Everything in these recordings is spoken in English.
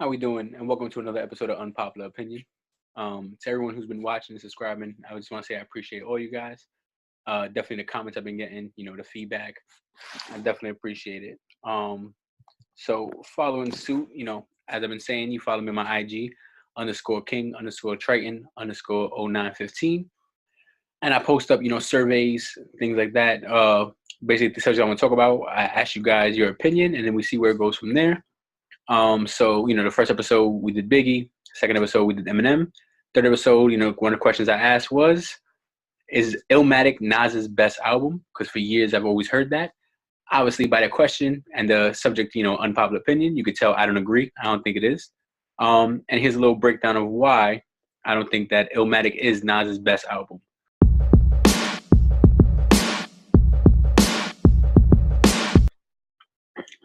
How we doing? And welcome to another episode of Unpopular Opinion. To everyone who's been watching and subscribing, I just want to say I appreciate all you guys. Definitely the comments I've been getting, the feedback, I definitely appreciate it. So following suit, as I've been saying, you follow me on my IG _King_Triton_0915, and I post up, surveys, things like that. Basically, the subject I want to talk about. I ask you guys your opinion, and then we see where it goes from there. So the first episode we did Biggie, second episode we did Eminem, third episode, one of the questions I asked was, is Illmatic Nas's best album? Because for years I've always heard that. Obviously, by that question and the subject, unpopular opinion, you could tell I don't agree. I don't think it is. And here's a little breakdown of why I don't think that Illmatic is Nas's best album.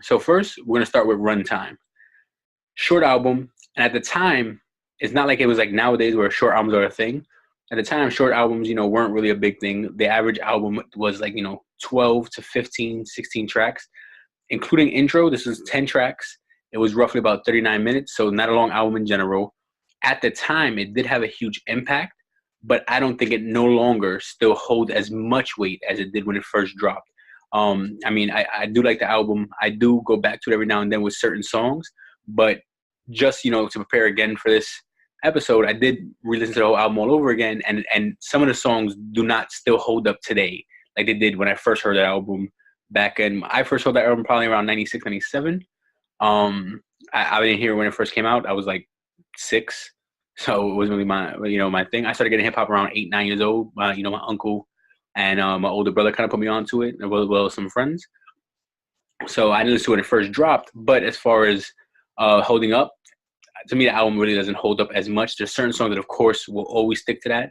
So first, we're going to start with runtime. Short album, and at the time, it's not like it was like nowadays where short albums are a thing. At the time, short albums, weren't really a big thing. The average album was like, 12 to 15, 16 tracks, including intro. This was 10 tracks. It was roughly about 39 minutes, so not a long album in general. At the time, it did have a huge impact, but I don't think it no longer still holds as much weight as it did when it first dropped. I do like the album. I do go back to it every now and then with certain songs, but just, to prepare again for this episode, I did re-listen to the whole album all over again, and some of the songs do not still hold up today like they did when I first heard that album back in. I first heard that album probably around 96, 97. I didn't hear it when it first came out. I was like 6, so it wasn't really my thing. I started getting hip-hop around 8, 9 years old. My uncle and my older brother kind of put me onto it, as well as some friends. So I didn't listen to it when it first dropped, but as far as holding up, to me, the album really doesn't hold up as much. There's certain songs that, of course, will always stick to that.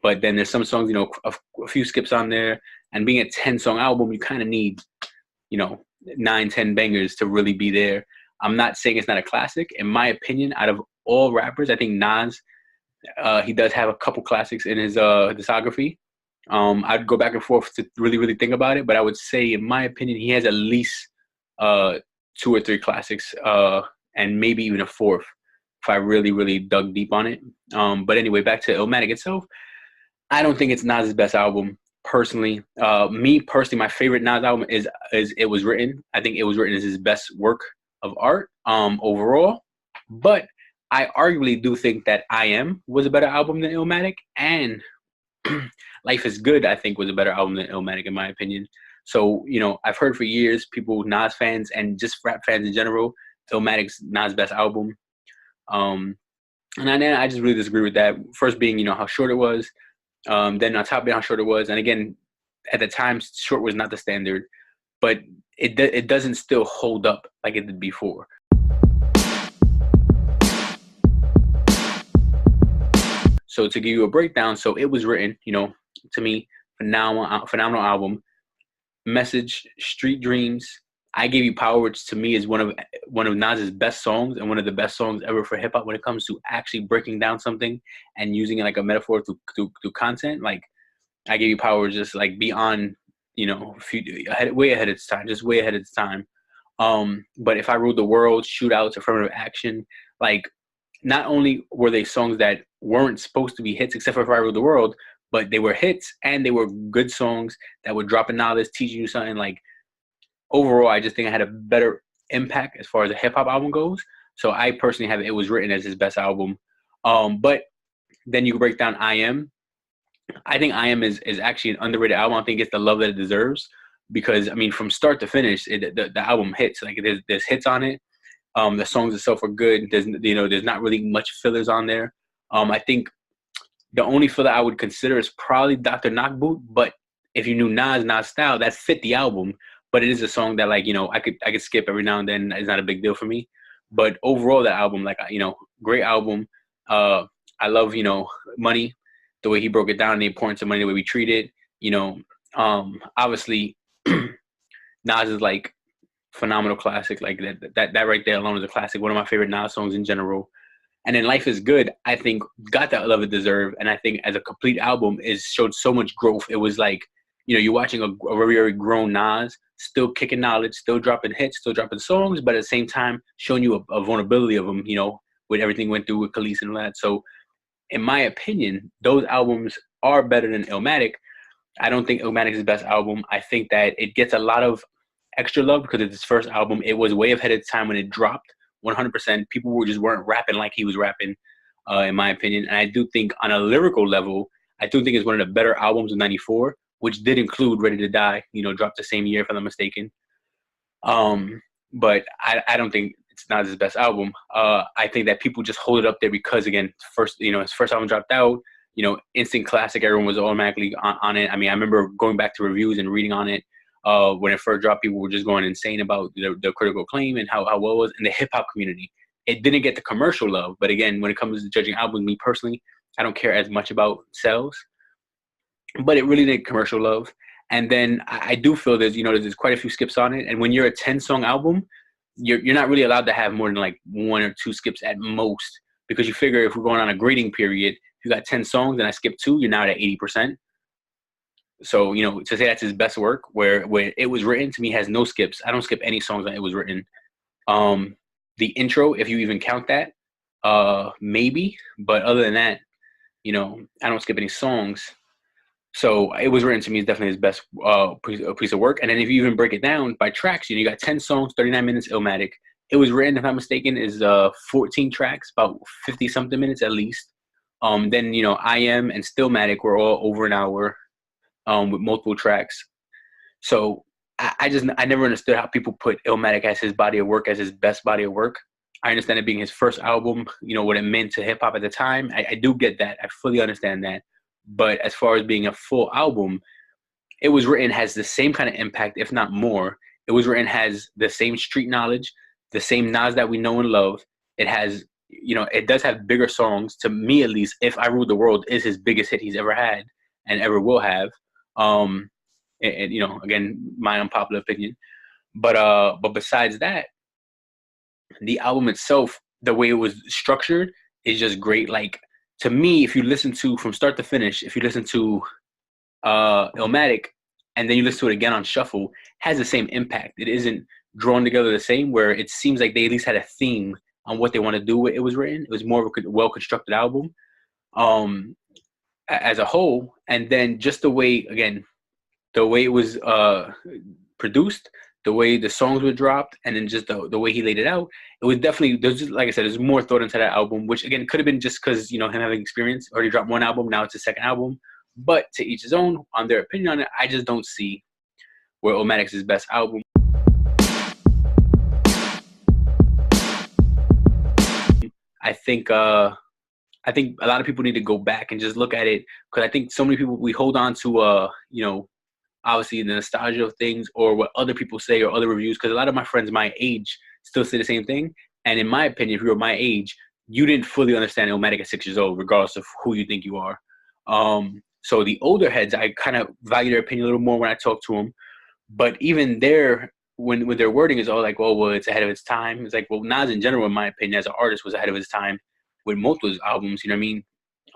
But then there's some songs, a few skips on there. And being a 10-song album, you kind of need, 9, 10 bangers to really be there. I'm not saying it's not a classic. In my opinion, out of all rappers, I think Nas, he does have a couple classics in his discography. I'd go back and forth to really, really think about it. But I would say, in my opinion, he has at least 2 or 3 classics, and maybe even a 4th if I really, really dug deep on it. But anyway, back to Illmatic itself. I don't think it's Nas's best album, personally. Me, personally, my favorite Nas album is It Was Written. I think It Was Written is his best work of art overall. But I arguably do think that I Am was a better album than Illmatic. And Life Is Good, I think, was a better album than Illmatic, in my opinion. So, I've heard for years, people, Nas fans and just rap fans in general, Illmatic's Nas' best album. And I just really disagree with that. First being, how short it was. Then on top of it, how short it was. And again, at the time, short was not the standard. But it doesn't still hold up like it did before. So to give you a breakdown, so It Was Written, to me, phenomenal album. Message, Street Dreams, I Gave You Power, which to me is one of Nas's best songs and one of the best songs ever for hip hop when it comes to actually breaking down something and using it like a metaphor through content. Like, I Gave You Power is just like beyond, way ahead of its time, just way ahead of its time. But If I Ruled the World, Shootouts, Affirmative Action, like, not only were they songs that weren't supposed to be hits except for If I Ruled the World, but they were hits and they were good songs that were dropping knowledge, teaching you something. Like, overall, I just think I had a better impact as far as a hip-hop album goes. So I personally have It Was Written as his best album. But then you break down I Am. I think I Am is actually an underrated album. I think it's the love that it deserves because, from start to finish, the album hits. Like, there's hits on it. The songs itself are good. There's not really much fillers on there. I think the only filler I would consider is probably Dr. Knockboot. But if you knew Nas style, that fit the album. But it is a song that, like, I could skip every now and then. It's not a big deal for me. But overall, that album, like, great album. I love, Money, the way he broke it down, the importance of money, the way we treat it. Obviously, Nas is like phenomenal classic. Like that right there alone is a classic. One of my favorite Nas songs in general. And then Life Is Good, I think, got that love it deserved. And I think as a complete album, it showed so much growth. It was like, you're watching a very, very grown Nas still kicking knowledge, still dropping hits, still dropping songs, but at the same time showing you a vulnerability of him, with everything went through with Khalees and all that. So in my opinion, those albums are better than Illmatic. I don't think Illmatic is his best album. I think that it gets a lot of extra love because it's his first album. It was way ahead of its time when it dropped. 100%. People weren't rapping like he was rapping, in my opinion. And I do think on a lyrical level, I do think it's one of the better albums of '94, which did include Ready to Die. Dropped the same year, if I'm not mistaken. But I don't think it's not his best album. I think that people just hold it up there because, again, his first album dropped out. Instant classic. Everyone was automatically on it. I mean, I remember going back to reviews and reading on it. When it first dropped, people were just going insane about the critical acclaim and how well it was in the hip hop community. It didn't get the commercial love, but again, when it comes to judging albums, me personally, I don't care as much about sales, but it really did commercial love. And then I do feel there's quite a few skips on it. And when you're a 10-song album, you're not really allowed to have more than like 1 or 2 skips at most, because you figure if we're going on a grading period, if you got 10 songs and I skip 2, you're now at 80%. So, to say that's his best work, where It Was Written, to me, has no skips. I don't skip any songs on It Was Written. The intro, if you even count that, maybe. But other than that, I don't skip any songs. So It Was Written, to me, is definitely his best piece of work. And then if you even break it down by tracks, you got 10 songs, 39 minutes, Illmatic. It Was Written, if I'm mistaken, is 14 tracks, about 50-something minutes at least. Then, I Am and Stillmatic were all over an hour. With multiple tracks. So I never understood how people put Illmatic as his body of work, as his best body of work. I understand it being his first album, what it meant to hip hop at the time. I do get that. I fully understand that. But as far as being a full album, It Was Written has the same kind of impact, if not more. It Was Written has the same street knowledge, the same Nas that we know and love. It has, it does have bigger songs. To me, at least, If I Ruled the World is his biggest hit he's ever had and ever will have. And again, my unpopular opinion, but besides that, the album itself, the way it was structured, is just great. Like, to me, if you listen to from start to finish, if you listen to Illmatic and then you listen to it again on shuffle, has the same impact. It isn't drawn together the same, where it seems like they at least had a theme on what they want to do with It Was Written. It was more of a well-constructed album as a whole. And then just the way it was produced, the way the songs were dropped, and then just the way he laid it out, it was definitely, like I said, there's more thought into that album, which again could have been just because him having experience. Already dropped one album, now it's his second album. But to each his own on their opinion on it. I just don't see where Illmatic's his best album. I think a lot of people need to go back and just look at it, because I think so many people, we hold on to obviously the nostalgia of things or what other people say or other reviews, because a lot of my friends my age still say the same thing. And in my opinion, if you're my age, you didn't fully understand Illmatic at 6 years old, regardless of who you think you are. So the older heads, I kind of value their opinion a little more when I talk to them. But even there, when their wording is all like, well, it's ahead of its time. It's like, well, Nas in general, in my opinion, as an artist, was ahead of his time with multiple albums. You know what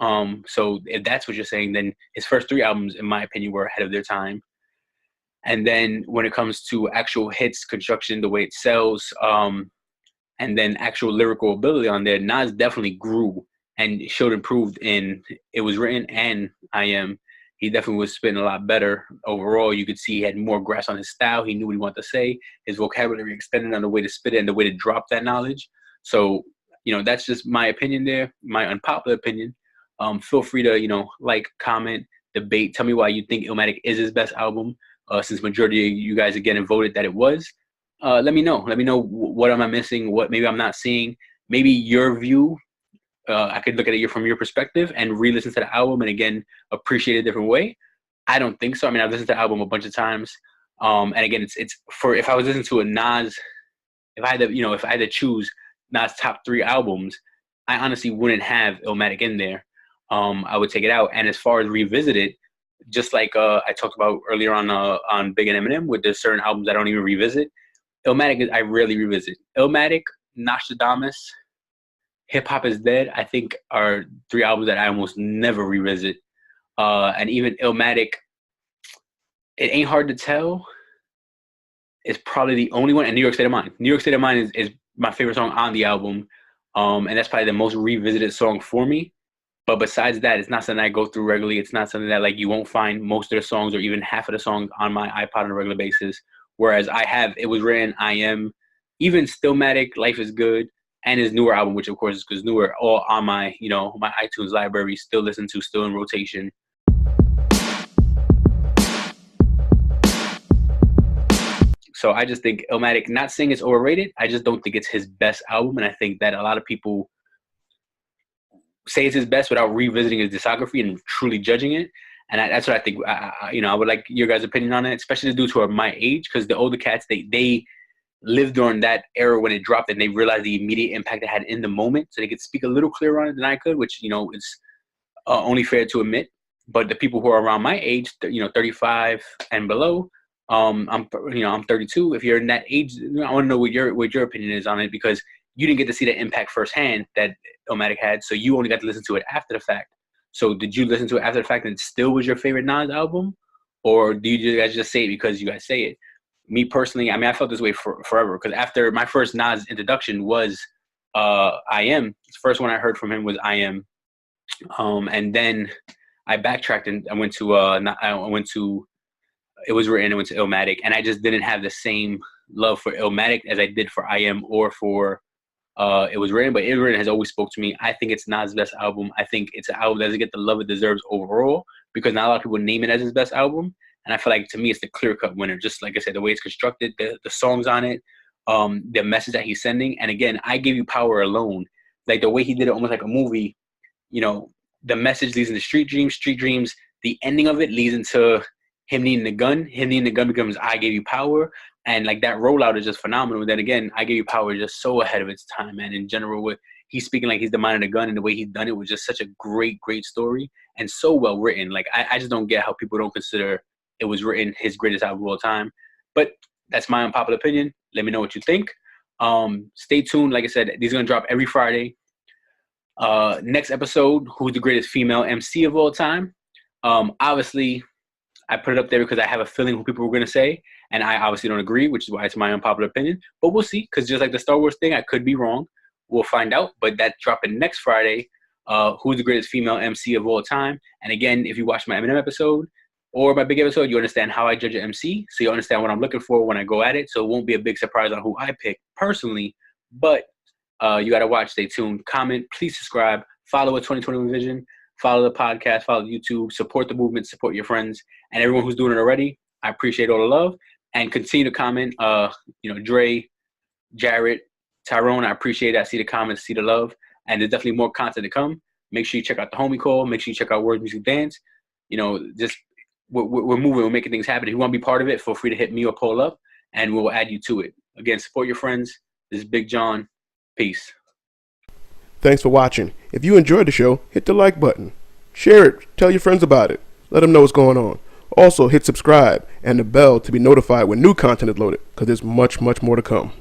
I mean? So if that's what you're saying, then his first 3 albums, in my opinion, were ahead of their time. And then when it comes to actual hits, construction, the way it sells, and then actual lyrical ability on there, Nas definitely grew and showed improved in It Was Written and I Am. He definitely was spitting a lot better overall. You could see he had more grasp on his style. He knew what he wanted to say. His vocabulary expanded on the way to spit it and the way to drop that knowledge. So, that's just my opinion there, my unpopular opinion. Feel free to, like, comment, debate. Tell me why you think Illmatic is his best album. Since majority of you guys again voted that it was. Let me know. Let me know what am I missing, what maybe I'm not seeing. Maybe your view, I could look at it from your perspective and re-listen to the album and again appreciate it a different way. I don't think so. I mean, I've listened to the album a bunch of times. And again, it's for, if I was listening to a Nas, if I had to choose Nas' top 3 albums, I honestly wouldn't have Illmatic in there. I would take it out. And as far as revisit it, just like I talked about earlier on Big and Eminem, with there's certain albums I don't even revisit. Illmatic, I rarely revisit. Illmatic, Nostradamus, Hip Hop Is Dead, I think are 3 albums that I almost never revisit. And even Illmatic, it ain't hard to tell. is probably the only one, and New York State of Mind. New York State of Mind is my favorite song on the album, and that's probably the most revisited song for me. But besides that, it's not something I go through regularly. It's not something that like you won't find most of the songs or even half of the songs on my iPod on a regular basis. Whereas I have It Was Written, I Am, even Stillmatic, Life Is Good, and his newer album, which of course is newer, all on my my iTunes library, still listen to, still in rotation. So I just think Illmatic, not saying it's overrated, I just don't think it's his best album. And I think that a lot of people say it's his best without revisiting his discography and truly judging it. And that's what I think. I would like your guys' opinion on it, especially the dudes who are my age, because the older cats, they lived during that era when it dropped, and they realized the immediate impact it had in the moment. So they could speak a little clearer on it than I could, which is only fair to admit. But the people who are around my age, 35 and below, I'm 32. If you're in that age, I want to know what your opinion is on it, because you didn't get to see the impact firsthand that Illmatic had, so you only got to listen to it after the fact. So did you listen to it after the fact and it still was your favorite Nas album? Or do you guys just say it because you guys say it? Me personally, I felt this way forever, because after my first Nas introduction was I Am. The first one I heard from him was I Am. And then I backtracked and I went to It Was Written, I went to Illmatic, and I just didn't have the same love for Illmatic as I did for I Am or for It Was Written. But It Was Written has always spoke to me. I think it's Nas' best album. I think it's an album that doesn't get the love it deserves overall, because not a lot of people name it as his best album. And I feel like, to me, it's the clear-cut winner. Just like I said, the way it's constructed, the songs on it, the message that he's sending. And again, I Gave You Power alone. Like the way he did it, almost like a movie. The message leads into Street Dreams. The ending of it leads into him needing the gun. Him needing the gun becomes I Gave You Power. And like that rollout is just phenomenal. And then again, I Gave You Power is just so ahead of its time, man. In general, with he's speaking like he's the man of the gun, and the way he's done it was just such a great story and so well written. Like I just don't get how people don't consider It Was Written his greatest album of all time. But that's my unpopular opinion. Let me know what you think. Stay tuned. Like I said, these are gonna drop every Friday. Next episode, who's the greatest female MC of all time? Obviously, I put it up there because I have a feeling who people were going to say, and I obviously don't agree, which is why it's my unpopular opinion. But we'll see, because just like the Star Wars thing, I could be wrong. We'll find out. But that's dropping next Friday. Who's the greatest female MC of all time? And again, if you watch my Eminem episode or my big episode, you understand how I judge an MC, so you understand what I'm looking for when I go at it. So it won't be a big surprise on who I pick personally. But you got to watch. Stay tuned. Comment. Please subscribe. Follow a 2021 Vision. Follow the podcast, follow YouTube, support the movement, support your friends, and everyone who's doing it already. I appreciate all the love, and continue to comment. Dre, Jarrett, Tyrone, I appreciate it. I see the comments, see the love, and there's definitely more content to come. Make sure you check out the Homie Call. Make sure you check out Words Music Dance. Just we're moving, we're making things happen. If you want to be part of it, feel free to hit me or Paul up, and we'll add you to it. Again, support your friends. This is Big John. Peace. Thanks for watching. If you enjoyed the show, hit the like button. Share it. Tell your friends about it. Let them know what's going on. Also, hit subscribe and the bell to be notified when new content is loaded, because there's much more to come.